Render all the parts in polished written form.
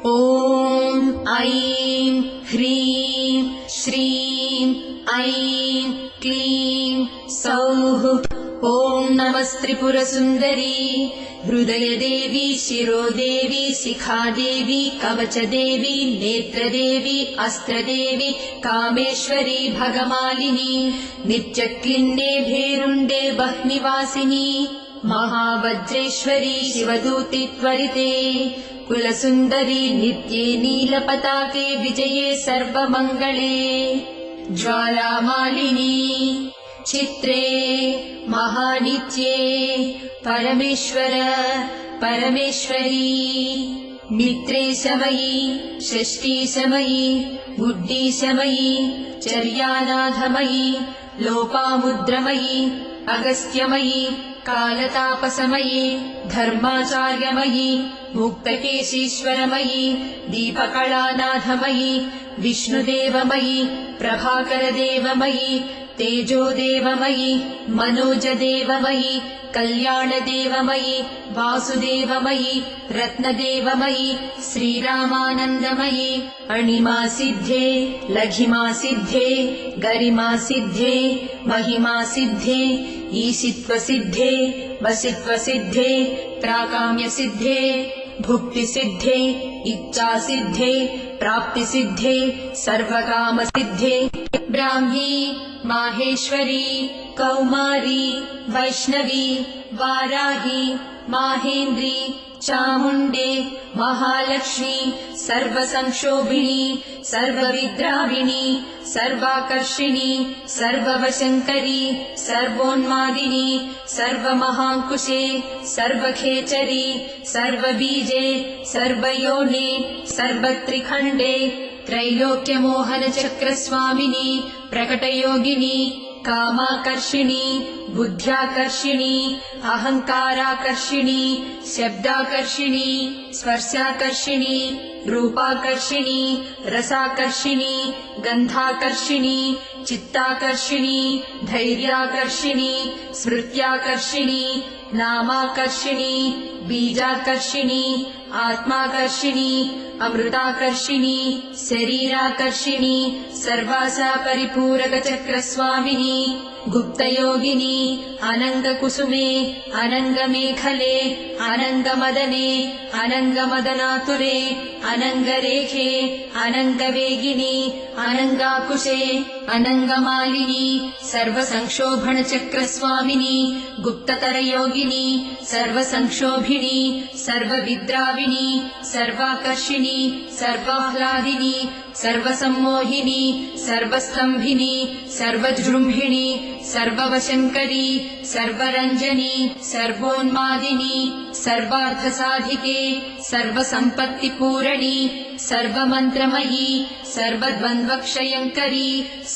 ॐ ऐं ह्रीं श्रीं ऐं क्लीं सौः। ॐ नमस्त्रिपुरसुन्दरी हृदयदेवी शिरोदेवी शिखादेवी कवचदेवी नेत्रदेवी अस्त्रदेवी कामेश्वरी भगमालिनी नित्यक्लिन्ने भेरुण्डे बह्निवासिनी महावज्रेश्वरी शिवदूति त्वरिते कुलसुन्दरी नित्ये नीलपताके विजये सर्वमङ्गले ज्वालामालिनी चित्रे महानित्ये परमेश्वर परमेश्वरी मित्रे समयी षष्ठी समयी बुद्धि समयी चर्यानाथमयी लोपामुद्रमयी अगस्त्यमयी कालतापसमयी धर्माचार्यमयी मुक्तकेशीश्वरमयी दीपकलानाथमयी विष्णुदेवमयी प्रभाकरदेवमयी तेजोदेवमयी मनोजदेवमयी कल्याणदेवमयी वासुदेवमयी रत्नदेवमयी श्रीरामानन्दमयी अणिमासिद्धे लघिमासिद्धे गरिमासिद्धे महिमासिद्धे ईशित्वसिद्धे वसित्वसिद्धे प्राकाम्यसिद्धे भुक्तिसिद्धे इच्छासिद्धे प्राप्तिसिद्धे सर्वकामसिद्धे ब्राह्मी माहेश्वरी कौमारी वैष्णवी वाराही माहेन्द्री चामुण्डे महालक्ष्मी सर्वसंक्षोभिणी सर्वविद्राविणी सर्वाकर्षिणी सर्ववशङ्करी सर्वोन्मादिनी सर्वमहाङ्कुशे सर्वखेचरी सर्वबीजे सर्वयोने सर्वत्रिखण्डे त्रैलोक्यमोहनचक्रस्वामिनी प्रकटयोगिनी कामाकर्षिणी बुद्ध्याकर्षिणी अहङ्काराकर्षिणी शब्दाकर्षिणी स्पर्शाकर्षिणी रूपाकर्षिणी रसाकर्षिणी गन्धाकर्षिणी चित्ताकर्षिणी धैर्याकर्षिणी स्मृत्याकर्षिणी नामाकर्षिणी बीजाकर्षिणी आत्माकर्षिणी अमृताकर्षिणी शरीराकर्षिणी सर्वासा परिपूरकचक्रस्वामिनी गुप्तयोगिनी अनङ्गकुसुमे अनङ्गमेखले अनङ्गमदने अनङ्गमदनातुरे अनङ्गरेखे अनङ्गवेगिनी अनङ्गाकुशे अनङ्गमालिनी सर्वसंक्षोभणचक्रस्वामिनी गुप्ततरयोगिनी सर्वसंक्षोभिणी सर्वविद्राविणी सर्वाकर्षिणी सर्वाह्लादिनी सर्वसम्मोहिनी सर्वस्तम्भिनी सर्वजृम्भिणी सर्ववशङ्करी सर्वरञ्जनी सर्वोन्मादिनी सर्वार्थसाधिके सर्वसम्पत्तिपूरणी सर्वमन्त्रमयी सर्वद्वन्द्वक्षयङ्करी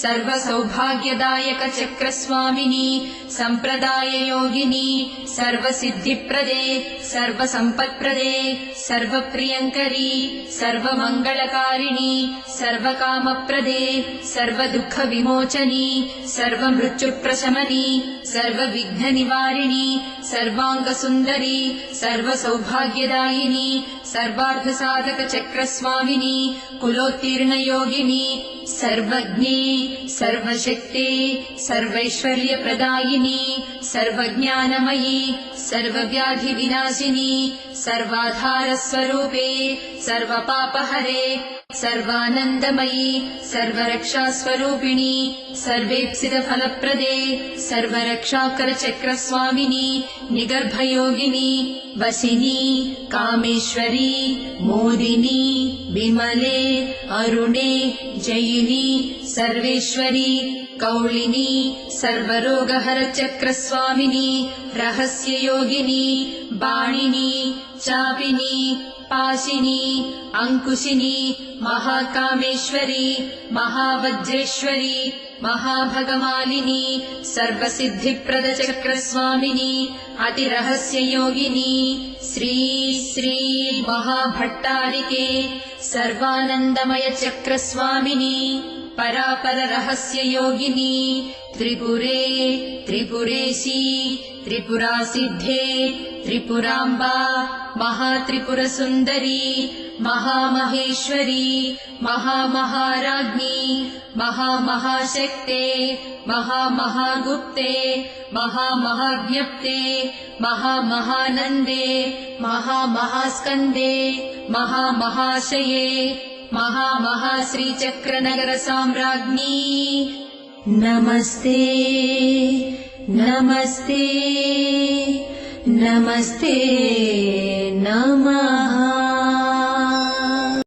सर्वसौभाग्यदायकचक्रस्वामिनी सम्प्रदाययोगिनी सर्वसिद्धिप्रदे सर्वसम्पत्प्रदे सर्वप्रियङ्करी सर्वमङ्गलकारिणी सर्वकामप्रदे सर्वदुःखविमोचनी सर्वमृत्युप्रशमनी सर्वविघ्ननिवारिणी सर्वाङ्गसुन्दरी सर्वसौभाग्यदायिनी सर्वार्थसाधकचक्रस्वामिनी कुलोत्तीर्णयोगिनी सर्वज्ञे सर्वशक्ते सर्वैश्वर्यप्रदायिनी सर्वज्ञानमयी सर्वव्याधिविनाशिनी सर्वाधारस्वरूपे सर्वपापहरे सर्वानन्दमयी सर्वरक्षास्वरूपिणी सर्वेप्सितफलप्रदे सर्वरक्षाकरचक्रस्वामिनी निगर्भयोगिनी वशिनी कामेश्वरी मोदिनी विमले अरुणे जयिनी सर्वेश्वरी कौलिनी सर्वरोगहरचक्रस्वामिनी रहस्ययोगिनी बाणिनी चापिनी पाशिनी अंकुशिनी महाकामेश्वरी महावज्रेश्वरी महाभगमालिनी सर्वसिद्धिप्रदचक्रस्वामिनी अतिरहस्ययोगिनी श्री श्री महाभट्टारिके सर्वानन्दमयचक्रस्वामिनी परापररहस्ययोगिनी त्रिपुरे त्रिपुरेशी त्रिपुरासिद्धे त्रिपुराम्बा महात्रिपुरसुन्दरी महामहेश्वरी महामहाराज्ञी महामहाशक्ते महामहागुप्ते महामहाज्ञप्ते महामहानन्दे महामहास्कन्दे महामहाशये महामहाश्रीचक्रनगरसाम्राज्ञी नमस्ते नमस्ते नमस्ते नमः।